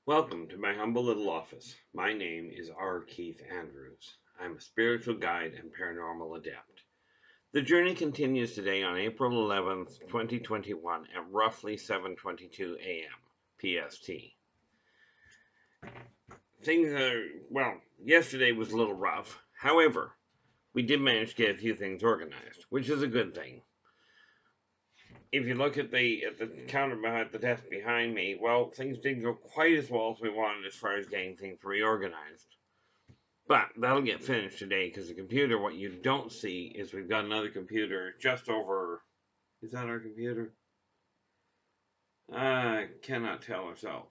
Welcome to my humble little office. My name is R. Keith Andrews. I'm a spiritual guide and paranormal adept. The journey continues today on April 11th, 2021 at roughly 7:22 a.m. PST. Yesterday was a little rough. However, we did manage to get a few things organized, which is a good thing. If you look at the counter behind the desk behind me, well, things didn't go quite as well as we wanted as far as getting things reorganized. But that'll get finished today because the computer, what you don't see is we've got another computer just over. Is that our computer? I cannot tell myself.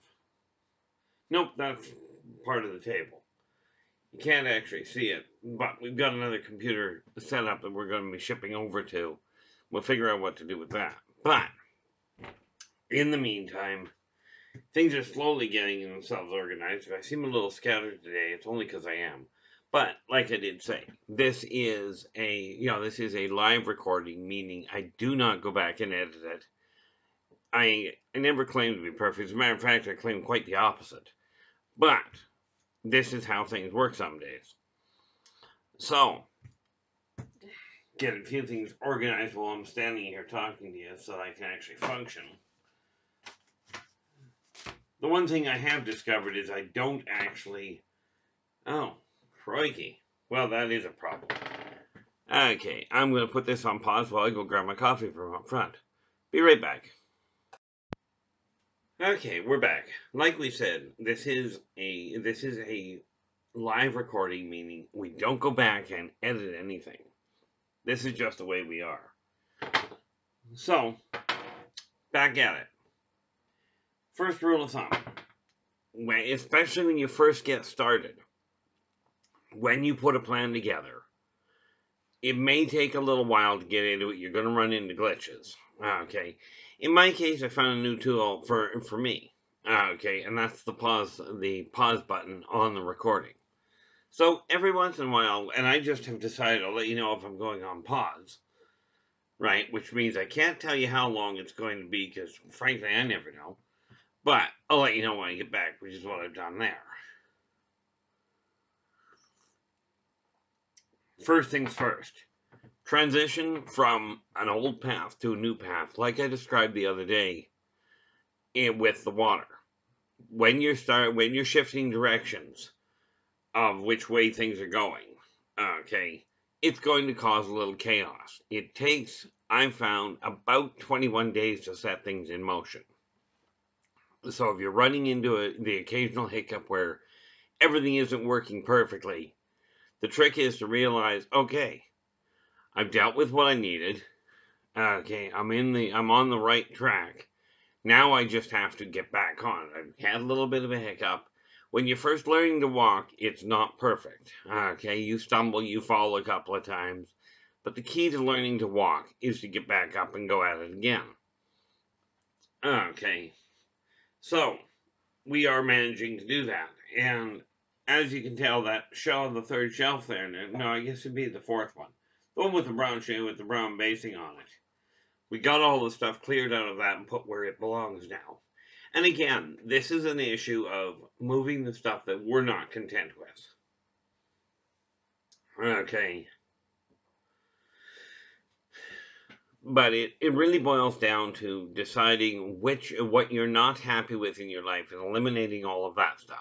Nope, that's part of the table. You can't actually see it, but we've got another computer set up that we're going to be shipping over to. We'll figure out what to do with that. But in the meantime, things are slowly getting themselves organized. If I seem a little scattered today, it's only because I am. But like I did say, this is a live recording, meaning I do not go back and edit it. I never claim to be perfect. As a matter of fact, I claim quite the opposite. But this is how things work some days. So, get a few things organized while I'm standing here talking to you so that I can actually function. The one thing I have discovered is I don't actually... Oh, crikey. Well, that is a problem. Okay, I'm going to put this on pause while I go grab my coffee from up front. Be right back. Okay, we're back. Like we said, this is a live recording, meaning we don't go back and edit anything. This is just the way we are. So, back at it. First rule of thumb, especially when you first get started, when you put a plan together, it may take a little while to get into it. You're going to run into glitches. Okay. In my case, I found a new tool for me. Okay, and that's the pause button on the recording. So every once in a while, and I just have decided I'll let you know if I'm going on pause, right? Which means I can't tell you how long it's going to be because, frankly, I never know. But I'll let you know when I get back, which is what I've done there. First things first. Transition from an old path to a new path, like I described the other day with the water. When you're shifting directions of which way things are going, okay, it's going to cause a little chaos. It takes, I've found, about 21 days to set things in motion. So if you're running into the occasional hiccup where everything isn't working perfectly, the trick is to realize, okay, I've dealt with what I needed. Okay, I'm on the right track. Now I just have to get back on. I've had a little bit of a hiccup. When you're first learning to walk, it's not perfect. Okay, you stumble, you fall a couple of times. But the key to learning to walk is to get back up and go at it again. Okay, so we are managing to do that. And as you can tell, that shell on the third shelf there, no, I guess it'd be the fourth one. The one with the brown shade with the brown basing on it. We got all the stuff cleared out of that and put where it belongs now. And again, this is an issue of moving the stuff that we're not content with. Okay. But it really boils down to deciding what you're not happy with in your life and eliminating all of that stuff.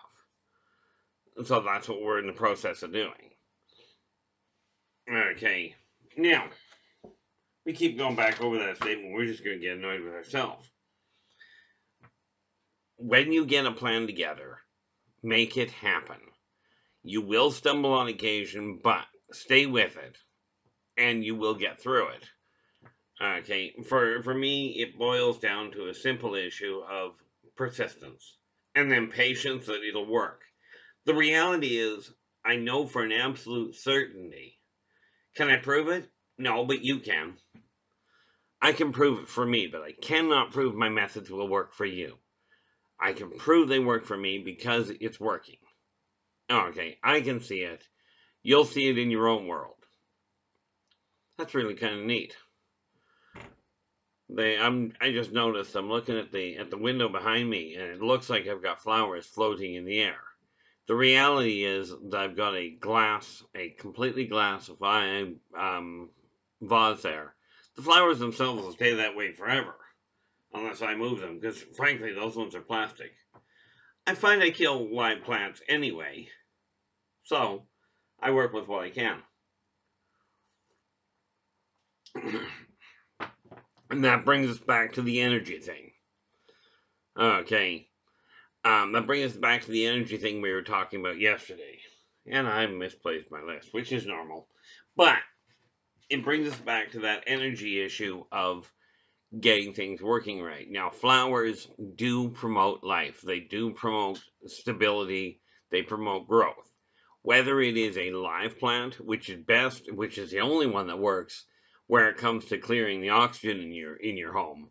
So that's what we're in the process of doing. Okay. Now, we keep going back over that statement. We're just going to get annoyed with ourselves. When you get a plan together, make it happen. You will stumble on occasion, but stay with it, and you will get through it. Okay, for me, it boils down to a simple issue of persistence, and then patience that it'll work. The reality is, I know for an absolute certainty. Can I prove it? No, but you can. I can prove it for me, but I cannot prove my methods will work for you. I can prove they work for me because it's working. Okay, I can see it. You'll see it in your own world. That's really kind of neat. I just noticed I'm looking at the window behind me, and it looks like I've got flowers floating in the air. The reality is that I've got a completely glass vase there. The flowers themselves will stay that way forever, unless I move them, because frankly, those ones are plastic. I find I kill live plants anyway, so I work with what I can. And that brings us back to the energy thing. Okay. That brings us back to the energy thing we were talking about yesterday. And I misplaced my list, which is normal. But it brings us back to that energy issue of getting things working right. Now, flowers do promote life, they do promote stability, they promote growth. Whether it is a live plant, which is best, which is the only one that works where it comes to clearing the oxygen in your home,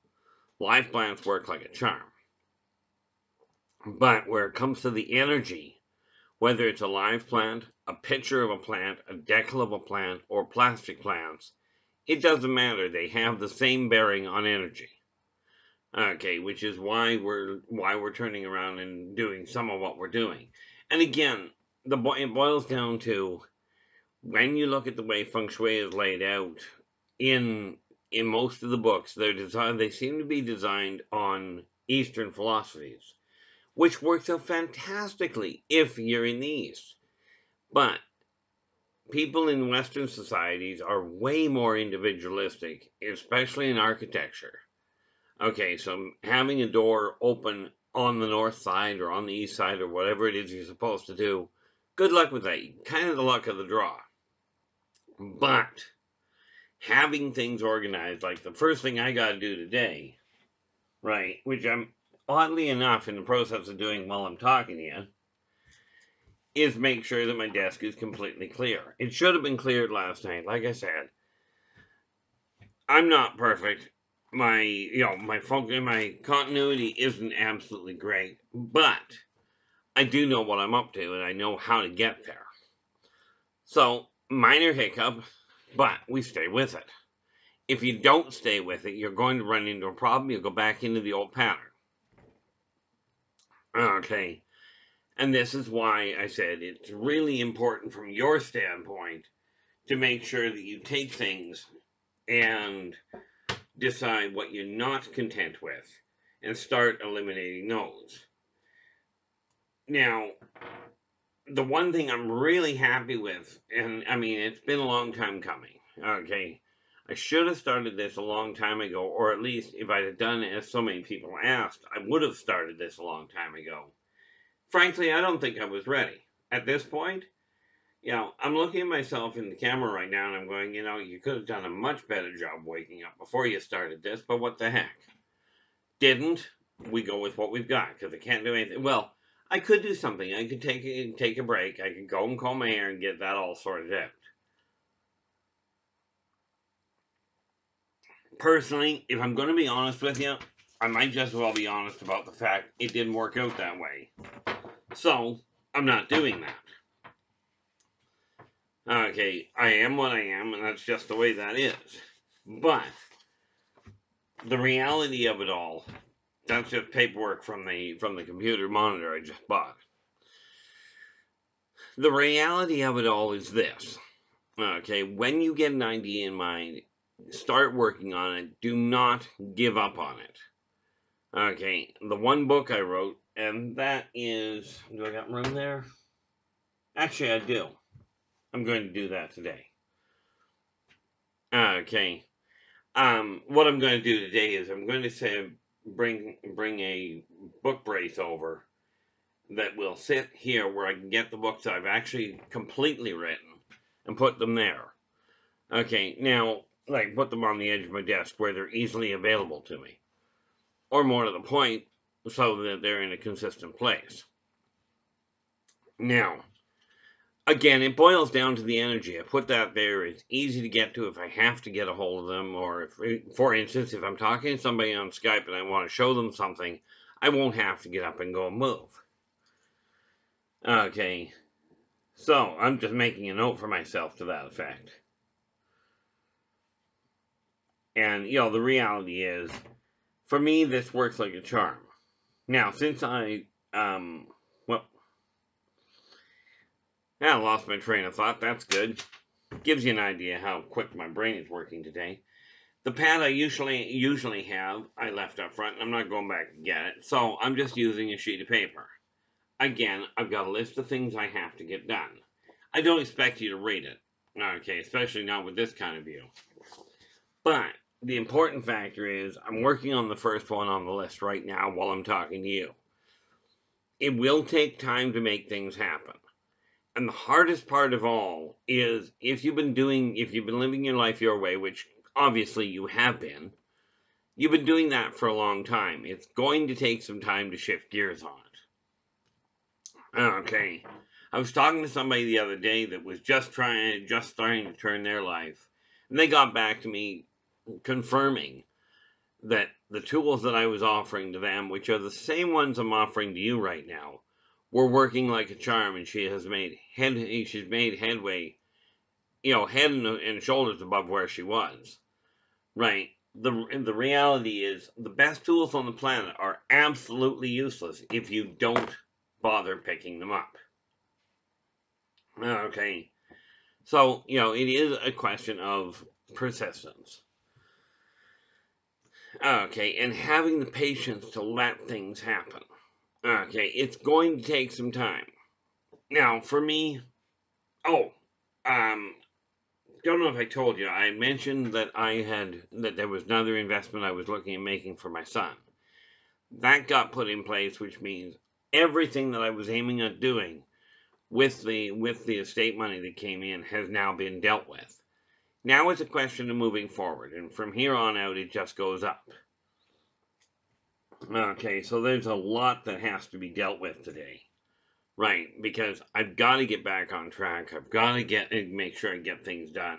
live plants work like a charm. But where it comes to the energy, whether it's a live plant, a picture of a plant, a decal of a plant, or plastic plants, it doesn't matter. They have the same bearing on energy. Okay, which is why we're turning around and doing some of what we're doing. And again, it boils down to when you look at the way feng shui is laid out in most of the books, they seem to be designed on Eastern philosophies, which works out fantastically if you're in the East. But people in Western societies are way more individualistic, especially in architecture. Okay, so having a door open on the north side or on the east side or whatever it is you're supposed to do, good luck with that. Kind of the luck of the draw. But having things organized, like the first thing I got to do today, right, which I'm oddly enough in the process of doing while I'm talking to you, is make sure that my desk is completely clear. It should have been cleared last night. Like I said, I'm not perfect. My continuity isn't absolutely great, but I do know what I'm up to and I know how to get there. So, minor hiccup, but we stay with it. If you don't stay with it, you're going to run into a problem. You'll go back into the old pattern. Okay. And this is why I said it's really important from your standpoint to make sure that you take things and decide what you're not content with and start eliminating those. Now, the one thing I'm really happy with, and I mean, it's been a long time coming, okay? I should have started this a long time ago, or at least if I'd have done it as so many people asked, I would have started this a long time ago. Frankly, I don't think I was ready. At this point, I'm looking at myself in the camera right now and I'm going, you could have done a much better job waking up before you started this, but what the heck? Didn't. We go with what we've got because I can't do anything. Well, I could do something. I could take a break. I could go and comb my hair and get that all sorted out. Personally, if I'm going to be honest with you, I might just as well be honest about the fact it didn't work out that way. So, I'm not doing that. Okay, I am what I am, and that's just the way that is. But the reality of it all, that's just paperwork from the computer monitor I just bought. The reality of it all is this. Okay, when you get an idea in mind, start working on it. Do not give up on it. Okay, the one book I wrote, and that is, do I got room there? Actually, I do. I'm going to do that today. Okay. What I'm going to do today is I'm going to say bring a book brace over that will sit here where I can get the books I've actually completely written and put them there. Okay, now, like, put them on the edge of my desk where they're easily available to me. Or more to the point, so that they're in a consistent place. Now, again, it boils down to the energy. I put that there. It's easy to get to if I have to get a hold of them, or if, for instance, if I'm talking to somebody on Skype and I want to show them something, I won't have to get up and go and move. Okay, so I'm just making a note for myself to that effect. And, the reality is, for me, this works like a charm. Now, since well, I lost my train of thought. That's good. Gives you an idea how quick my brain is working today. The pad I usually have, I left up front, and I'm not going back to get it. So I'm just using a sheet of paper. Again, I've got a list of things I have to get done. I don't expect you to read it, okay, especially not with this kind of view. But the important factor is I'm working on the first one on the list right now while I'm talking to you. It will take time to make things happen. And the hardest part of all is if you've been living your life your way, which obviously you have been, you've been doing that for a long time. It's going to take some time to shift gears on it. Okay. I was talking to somebody the other day that was just starting to turn their life. And they got back to me confirming that the tools that I was offering to them, which are the same ones I'm offering to you right now, were working like a charm, and she's made headway, head and shoulders above where she was. Right. The reality is the best tools on the planet are absolutely useless if you don't bother picking them up. Okay. So, it is a question of persistence. Okay, and having the patience to let things happen. Okay, it's going to take some time. Now, for me, don't know if I told you, I mentioned that that there was another investment I was looking at making for my son. That got put in place, which means everything that I was aiming at doing with the estate money that came in has now been dealt with. Now it's a question of moving forward, and from here on out, it just goes up. Okay, so there's a lot that has to be dealt with today. Right, because I've got to get back on track. I've got to make sure I get things done.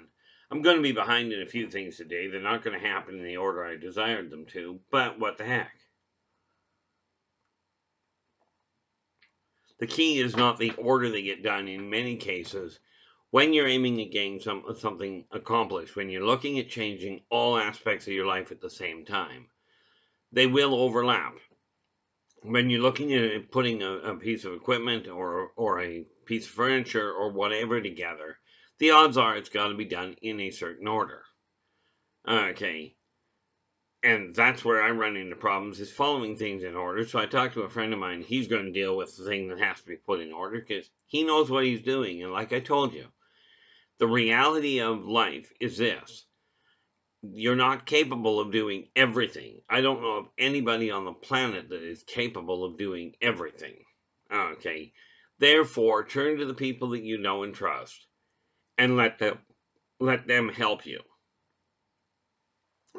I'm going to be behind in a few things today. They're not going to happen in the order I desired them to, but what the heck? The key is not the order they get done in many cases. When you're aiming at getting something accomplished, when you're looking at changing all aspects of your life at the same time, they will overlap. When you're looking at putting a piece of equipment or a piece of furniture or whatever together, the odds are it's got to be done in a certain order. Okay. And that's where I run into problems, is following things in order. So I talked to a friend of mine. He's going to deal with the thing that has to be put in order because he knows what he's doing. And like I told you, the reality of life is this. You're not capable of doing everything. I don't know of anybody on the planet that is capable of doing everything. Okay. Therefore, turn to the people that you know and trust and let them help you.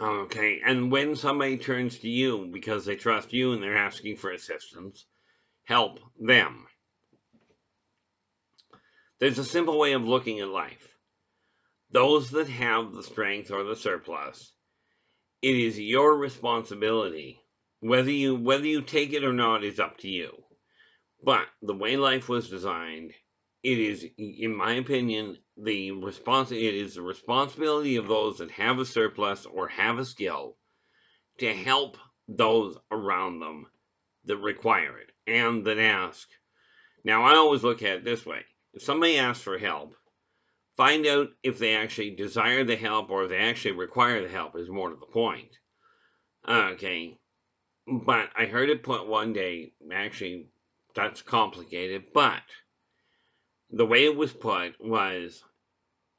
Okay. And when somebody turns to you because they trust you and they're asking for assistance, help them. There's a simple way of looking at life. Those that have the strength or the surplus, it is your responsibility. Whether you take it or not is up to you. But the way life was designed, it is, in my opinion, it is the responsibility of those that have a surplus or have a skill to help those around them that require it and that ask. Now, I always look at it this way. If somebody asks for help, find out if they actually desire the help or if they actually require the help is more to the point. Okay. But I heard it put one day, actually, that's complicated, but the way it was put was,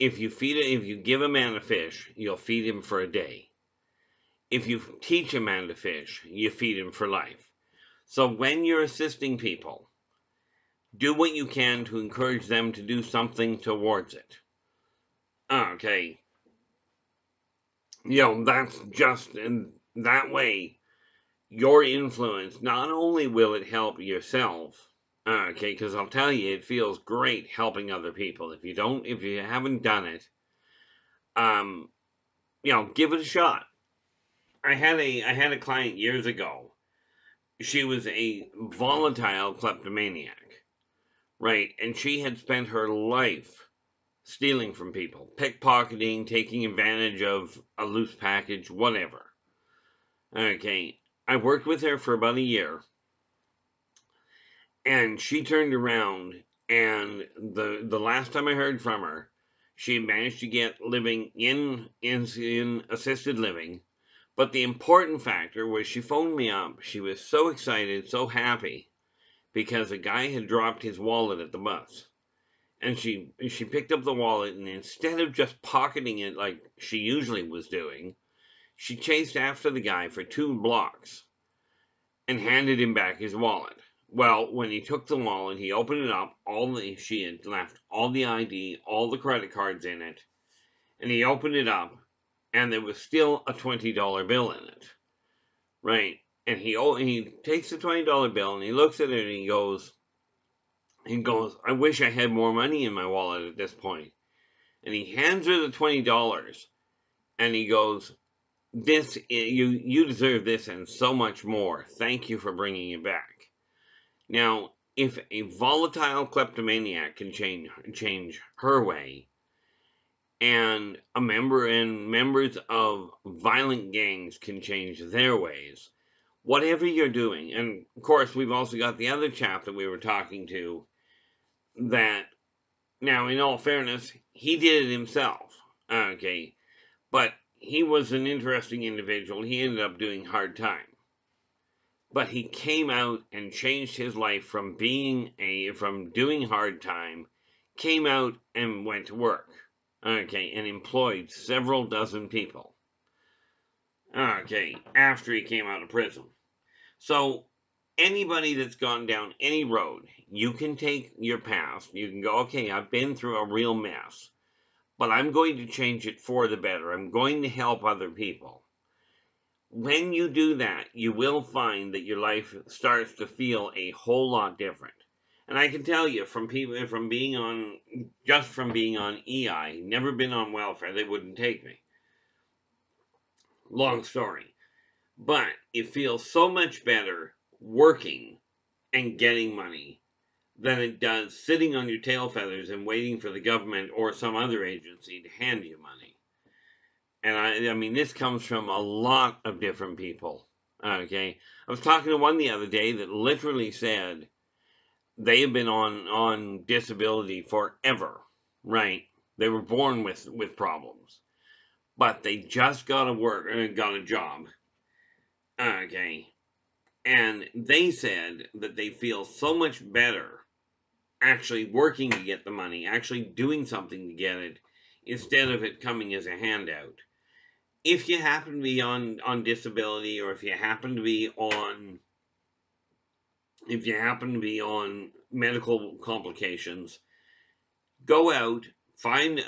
if you give a man a fish, you'll feed him for a day. If you teach a man to fish, you feed him for life. So when you're assisting people, do what you can to encourage them to do something towards it. Okay. That's just in that way, your influence, not only will it help yourself, okay, because I'll tell you, it feels great helping other people. If you haven't done it, give it a shot. I had a client years ago. She was a volatile kleptomaniac, right? And she had spent her life stealing from people, pickpocketing, taking advantage of a loose package, whatever. Okay, I worked with her for about a year, and she turned around, and the last time I heard from her, she managed to get living in assisted living. But the important factor was she phoned me up. She was so excited, so happy, because a guy had dropped his wallet at the bus. And she picked up the wallet, and instead of just pocketing it like she usually was doing, she chased after the guy for 2 blocks and handed him back his wallet. Well, when he took the wallet, he opened it up. She had left all the ID, all the credit cards in it, and he opened it up, and there was still a $20 bill in it, right? And he takes the $20 bill and he looks at it and he goes, "I wish I had more money in my wallet at this point." And he hands her the $20, and he goes, you deserve this and so much more. Thank you for bringing it back." Now, if a volatile kleptomaniac can change her way, and members of violent gangs can change their ways, whatever you're doing, and of course we've also got the other chap that we were talking to, that, now in all fairness, he did it himself, okay, but he was an interesting individual. He ended up doing hard time. But he came out and changed his life from doing hard time, came out and went to work, okay, and employed several dozen people, okay, after he came out of prison. So anybody that's gone down any road, you can take your past, you can go, okay, I've been through a real mess, but I'm going to change it for the better. I'm going to help other people. When you do that, you will find that your life starts to feel a whole lot different. And I can tell you from being on EI, never been on welfare, they wouldn't take me. Long story. But it feels so much better working and getting money than it does sitting on your tail feathers and waiting for the government or some other agency to hand you money. And I mean, this comes from a lot of different people. Okay, I was talking to one the other day that literally said they have been on disability forever. Right? They were born with problems, but they just got a job. Okay, and they said that they feel so much better actually working to get the money, actually doing something to get it, instead of it coming as a handout. If you happen to be on disability, or if you happen to be on medical complications, go out, find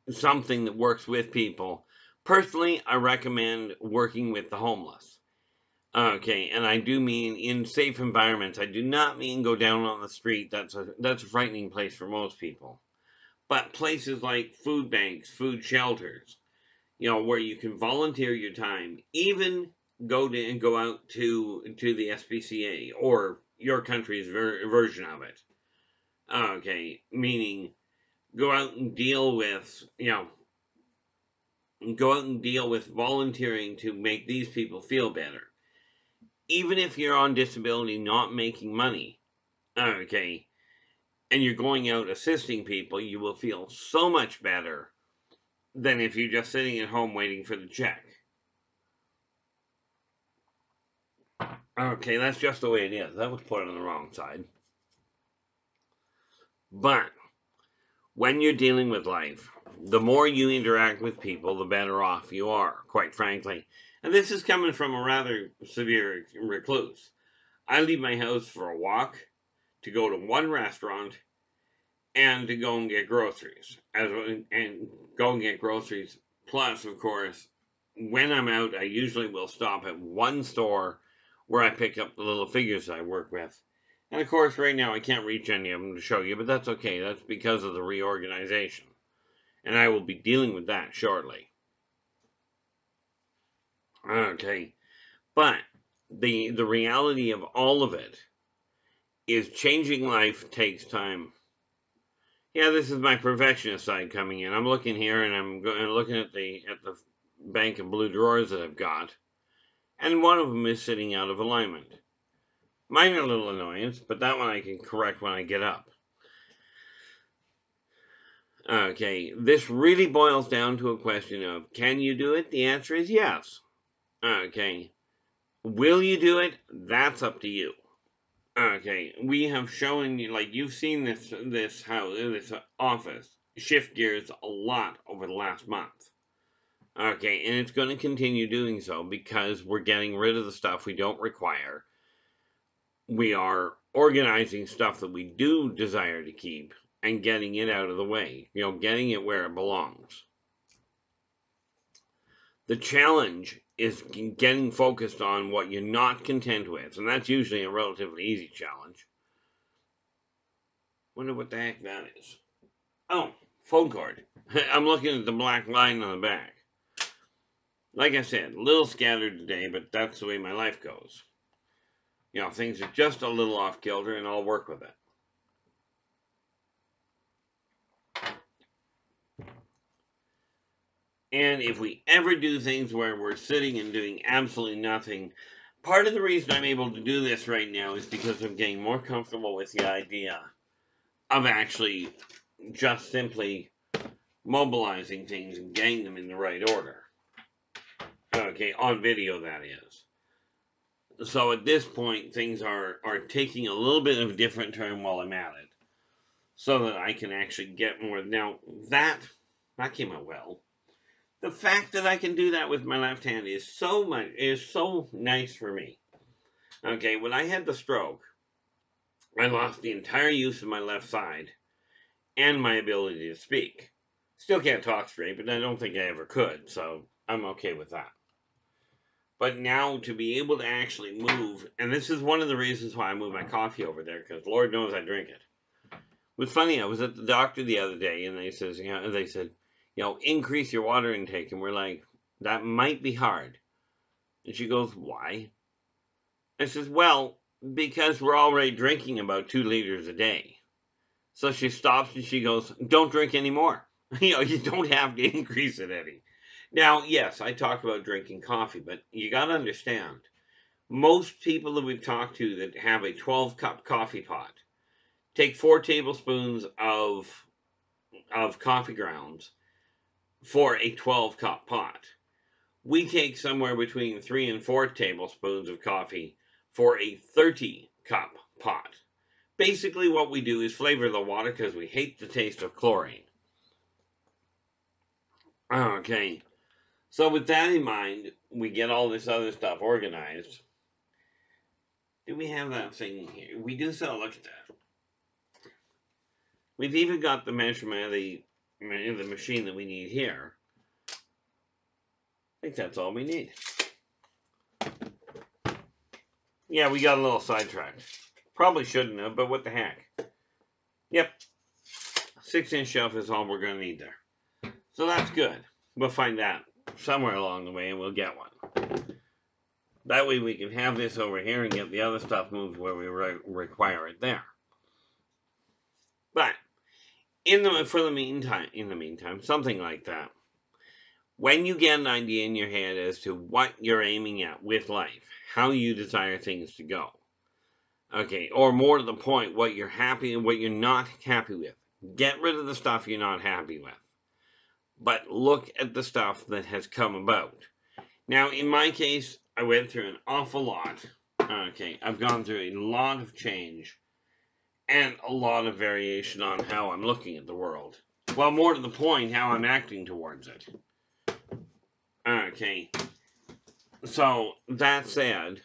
something that works with people. Personally, I recommend working with the homeless. Okay, and I do mean in safe environments. I do not mean go down on the street. That's a frightening place for most people. But places like food banks, food shelters, where you can volunteer your time, even go out to the SPCA or your country's version of it. Okay, meaning go out and deal with volunteering to make these people feel better. Even if you're on disability, not making money, okay, and you're going out assisting people, you will feel so much better than if you're just sitting at home waiting for the check. Okay, that's just the way it is. That was put on the wrong side. But when you're dealing with life, the more you interact with people, the better off you are, quite frankly. And this is coming from a rather severe recluse. I leave my house for a walk, to go to one restaurant, and to go and get groceries. Plus, of course, when I'm out, I usually will stop at one store where I pick up the little figures I work with. And of course, right now I can't reach any of them to show you, but that's okay. That's because of the reorganization. And I will be dealing with that shortly. Okay. But the reality of all of it is changing life takes time. Yeah, this is my perfectionist side coming in. I'm looking here and I'm looking at the bank of blue drawers that I've got, and one of them is sitting out of alignment. Minor little annoyance, but that one I can correct when I get up. Okay, this really boils down to a question of, can you do it? The answer is yes. Okay, will you do it? That's up to you. Okay, we have shown you, like, you've seen this house, this office shift gears a lot over the last month. Okay, and it's going to continue doing so because we're getting rid of the stuff we don't require. We are organizing stuff that we do desire to keep and getting it out of the way, getting it where it belongs. The challenge is getting focused on what you're not content with, and that's usually a relatively easy challenge. Wonder what the heck that is. Oh, phone cord. I'm looking at the black line on the back. Like I said, a little scattered today, but that's the way my life goes. Things are just a little off kilter, and I'll work with it. And if we ever do things where we're sitting and doing absolutely nothing, part of the reason I'm able to do this right now is because I'm getting more comfortable with the idea of actually just simply mobilizing things and getting them in the right order. Okay, on video, that is. So at this point, things are taking a little bit of a different turn while I'm at it, so that I can actually get more. Now, that came out well. The fact that I can do that with my left hand is so nice for me. Okay, when I had the stroke, I lost the entire use of my left side and my ability to speak. Still can't talk straight, but I don't think I ever could, so I'm okay with that. But now to be able to actually move, and this is one of the reasons why I moved my coffee over there, because Lord knows I drink it. It was funny, I was at the doctor the other day, and they said, increase your water intake, and we're like, that might be hard. And she goes, why? I says, well, because we're already drinking about 2 liters a day. So she stops and she goes, don't drink anymore. You don't have to increase it any. Now, yes, I talk about drinking coffee, but you got to understand, most people that we've talked to that have a 12-cup coffee pot take 4 tablespoons of coffee grounds for a 12-cup pot. We take somewhere between 3 and 4 tablespoons of coffee for a 30-cup pot. Basically, what we do is flavor the water because we hate the taste of chlorine. Okay, so with that in mind, we get all this other stuff organized. Do we have that thing here? We do, so look at that. We've even got the measurement of the machine that we need here. I think that's all we need. Yeah, we got a little sidetracked. Probably shouldn't have, but what the heck. Yep. 6-inch shelf is all we're going to need there. So that's good. We'll find that somewhere along the way and we'll get one. That way we can have this over here and get the other stuff moved where we require it there. But in the meantime, something like that. When you get an idea in your head as to what you're aiming at with life, how you desire things to go, okay, or more to the point, what you're happy and what you're not happy with, get rid of the stuff you're not happy with. But look at the stuff that has come about. Now, in my case, I went through an awful lot. Okay, I've gone through a lot of change and a lot of variation on how I'm looking at the world. Well, more to the point, how I'm acting towards it. Okay, so that said,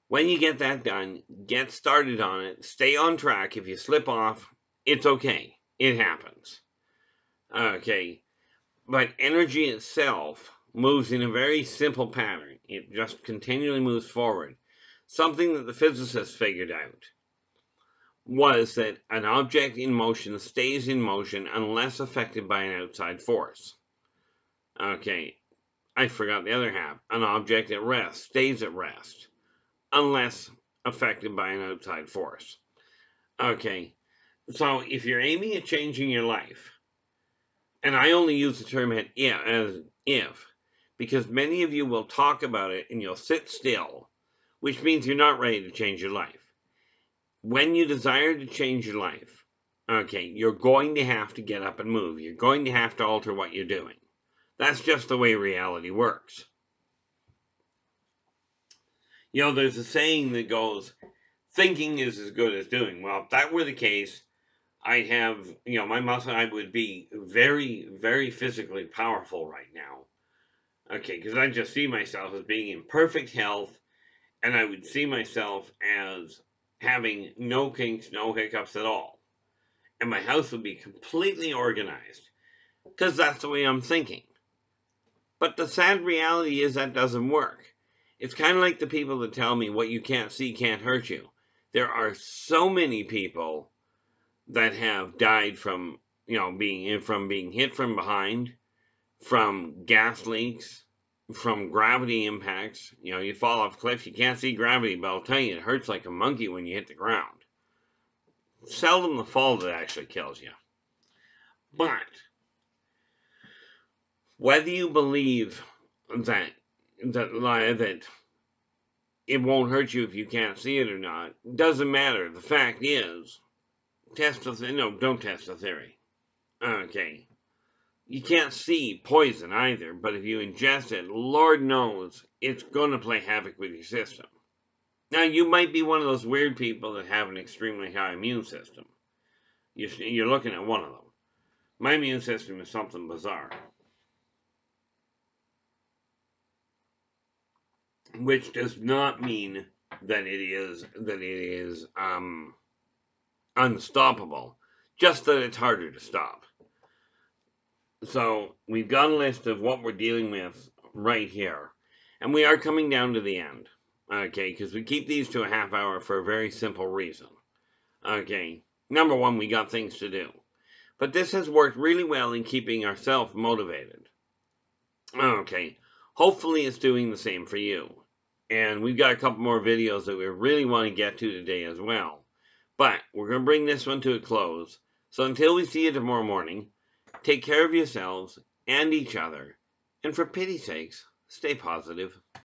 when you get that done, get started on it, stay on track. If you slip off, it's okay. It happens. Okay, but energy itself moves in a very simple pattern. It just continually moves forward. Something that the physicists figured out was that an object in motion stays in motion unless affected by an outside force. Okay, I forgot the other half. An object at rest stays at rest unless affected by an outside force. Okay, So if you're aiming at changing your life, and I only use the term as if, because many of you will talk about it and you'll sit still, which means you're not ready to change your life. When you desire to change your life, okay, you're going to have to get up and move. You're going to have to alter what you're doing. That's just the way reality works. There's a saying that goes, thinking is as good as doing. Well, if that were the case, I'd have, my muscle, I would be very, very physically powerful right now. Okay, because I just see myself as being in perfect health, and I would see myself as having no kinks, no hiccups at all. And my house would be completely organized, because that's the way I'm thinking. But the sad reality is that doesn't work. It's kind of like the people that tell me what you can't see can't hurt you. There are so many people that have died from, being hit from behind, from gas leaks, from gravity impacts. You fall off a cliff, you can't see gravity, but I'll tell you, it hurts like a monkey when you hit the ground. Seldom the fall that actually kills you. But whether you believe that it won't hurt you if you can't see it or not doesn't matter. The fact is, don't test the theory. Okay, you can't see poison either, but if you ingest it, Lord knows it's going to play havoc with your system. Now, you might be one of those weird people that have an extremely high immune system. You're looking at one of them. My immune system is something bizarre, which does not mean that it is unstoppable. Just that it's harder to stop. So we've got a list of what we're dealing with right here, and we are coming down to the end. Okay, because we keep these to a half hour for a very simple reason. Okay, number one, we got things to do. But this has worked really well in keeping ourselves motivated. Okay, hopefully it's doing the same for you. And we've got a couple more videos that we really want to get to today as well. But we're going to bring this one to a close. So until we see you tomorrow morning, take care of yourselves and each other. And for pity's sakes, stay positive.